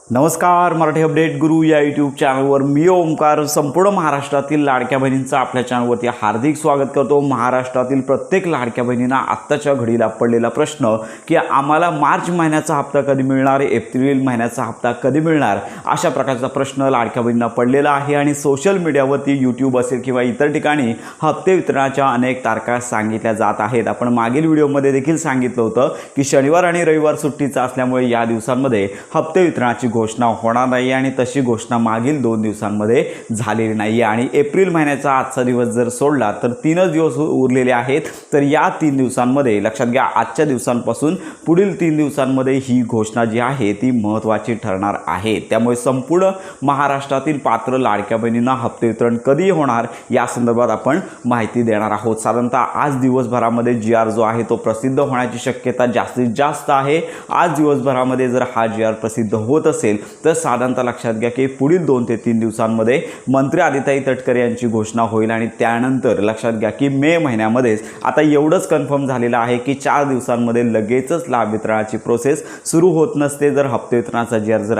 नमस्कार, मराठी अपडेट गुरु या यूट्यूब चॅनलवर मी ओमकार संपूर्ण महाराष्ट्रातील लाडक्या बहिणींचं आपल्या चॅनलवरती हार्दिक स्वागत करतो। महाराष्ट्रातील प्रत्येक लाडक्या बहिणींना आत्ताच्या घडीला पडलेला प्रश्न की आम्हाला मार्च महिन्याचा हप्ता कधी मिळणार, एप्रिल महिन्याचा हप्ता कधी मिळणार, अशा प्रकारचा प्रश्न लाडक्या बहिणींना पडलेला आहे आणि सोशल मीडियावरती यूट्यूब असेल किंवा इतर ठिकाणी हप्ते वितरणाच्या अनेक तारखा सांगितल्या जात आहेत। आपण मागील व्हिडिओमध्ये देखील सांगितलं होतं की शनिवार आणि रविवार सुट्टीचा असल्यामुळे या दिवसांमध्ये हप्ते वितरणाची घोषणा होणार नाही आणि तशी घोषणा मागील 2 दिवसांमध्ये झालेली नाही आणि एप्रिल महिन्याचा आजचा दिवस जर सोडला तर 3 दिवस उरलेले आहेत। तर या 3 दिवसांमध्ये लक्षात घ्या, आजच्या दिवसांपासून पुढील 3 दिवसांमध्ये ही घोषणा जी आहे ती महत्त्वाची ठरणार आहे। त्यामुळे संपूर्ण महाराष्ट्रातील पात्र लाडक्या बहिणींना हप्ते वितरण कधी होणार या संदर्भात आपण माहिती देणार आहोत। साधारणतः आज दिवसभरामध्ये GR जो आहे तो प्रसिद्ध होण्याची शक्यता जास्तीत जास्त आहे। आज दिवसभरामध्ये जर हा GR प्रसिद्ध होत असेल तर साधारणतः लक्षात घ्या की पुढील 2 ते 3 दिवसांमध्ये मंत्री आदिताई तटकरे यांची घोषणा होईल आणि त्यानंतर लक्षात घ्या की मे महिन्यामध्येच आता एवढंच कन्फर्म झालेलं आहे की 4 दिवसांमध्ये लगेचच लाभ वितरणाची प्रोसेस सुरू होत नसते। जर हप्ते वितरणाचा GR जर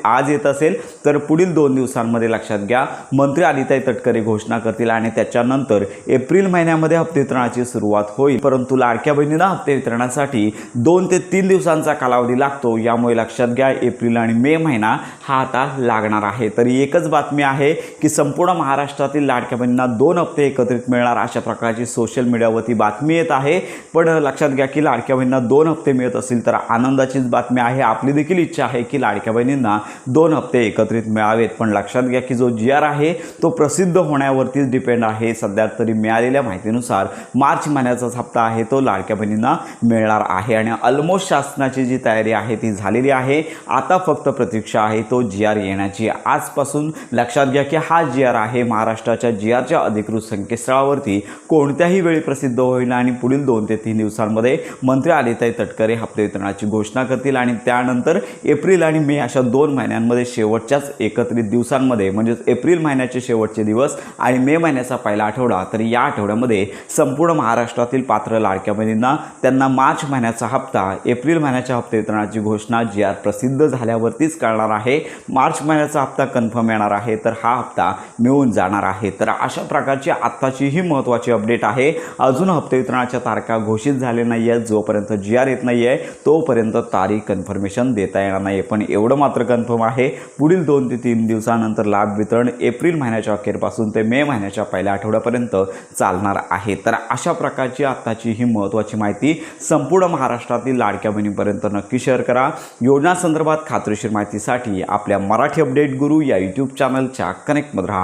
आज येत असेल तर पुढील 2 दिवसांमध्ये लक्षात घ्या मंत्री आदिताई तटकरे घोषणा करतील आणि त्याच्यानंतर एप्रिल महिन्यामध्ये हप्ते वितरणाची सुरुवात होईल। परंतु लाडक्या बहिणींना हप्ते वितरणासाठी 2 ते 3 दिवसांचा कालावधी लागतो। यामुळे लक्षात घ्या एप्रिल आणि मे महिना हा आता लागणार आहे। तरी एकच बातमी आहे की संपूर्ण महाराष्ट्रातील लाडक्या बहिणींना 2 हप्ते एकत्रित मिळणार अशा प्रकारची सोशल मीडियावरती बातमी येत आहे। पण लक्षात घ्या की लाडक्या बहिणींना 2 हप्ते मिळत असतील तर आनंदाचीच बातमी आहे। आपली देखील इच्छा आहे की लाडक्या बहिणींना 2 हप्ते एकत्रित मिळावेत। पण लक्षात घ्या की जो GR आहे तो प्रसिद्ध होण्यावरतीच डिपेंड आहे। सध्या तरी मिळालेल्या माहितीनुसार मार्च महिन्याचाच हप्ता आहे तो लाडक्या बहिणींना मिळणार आहे आणि ऑलमोस्ट शासनाची जी तयारी आहे ती झालेली आहे। आता फक्त प्रतीक्षा आहे तो GR येण्याची। आजपासून लक्षात घ्या की हा GR आहे महाराष्ट्राच्या GRच्या अधिकृत संकेतस्थळावरती कोणत्याही वेळी प्रसिद्ध होईल आणि पुढील 2 ते 3 दिवसांमध्ये मंत्री आदिताई तटकरे हप्ते वितरणाची घोषणा करतील आणि त्यानंतर एप्रिल आणि मे अशा 2 महिन्यांमध्ये शेवटच्याच एकत्रित दिवसांमध्ये म्हणजे एप्रिल महिन्याचे शेवटचे दिवस आणि मे महिन्याचा पहिला आठवडा, तर या आठवड्यामध्ये संपूर्ण महाराष्ट्रातील पात्र लाडक्या बहिणींना त्यांना मार्च महिन्याचा हप्ता, एप्रिल महिन्याच्या हप्ते वितरणाची घोषणा GR प्रसिद्ध झाल्यावरतीच कळणार आहे। मार्च महिन्याचा हप्ता कन्फर्म येणार आहे तर हा हप्ता मिळून जाणार आहे। तर अशा प्रकारची आत्ताची ही महत्त्वाची अपडेट आहे। अजून हप्ते वितरणाच्या तारखा घोषित झाले नाही आहेत। जोपर्यंत GR येत नाही आहे तोपर्यंत तारीख कन्फर्मेशन देता येणार नाही। पण एवढं मात्र कन्फर्म आहे पुढील 2 ते 3 दिवसानंतर लाभ वितरण एप्रिल महिन्याच्या अखेरपासून ते मे महिन्याच्या पहिल्या आठवड्यापर्यंत चालणार आहे। तर अशा प्रकारची आत्ताची ही महत्त्वाची माहिती संपूर्ण महाराष्ट्रातील लाडक्या बहिणीपर्यंत नक्की शेअर करा। योजना संदर्भात खात्रीशीर माहितीसाठी आपल्या मराठी अपडेट गुरु या यूट्यूब चॅनलच्या कनेक्टमध्ये राहा।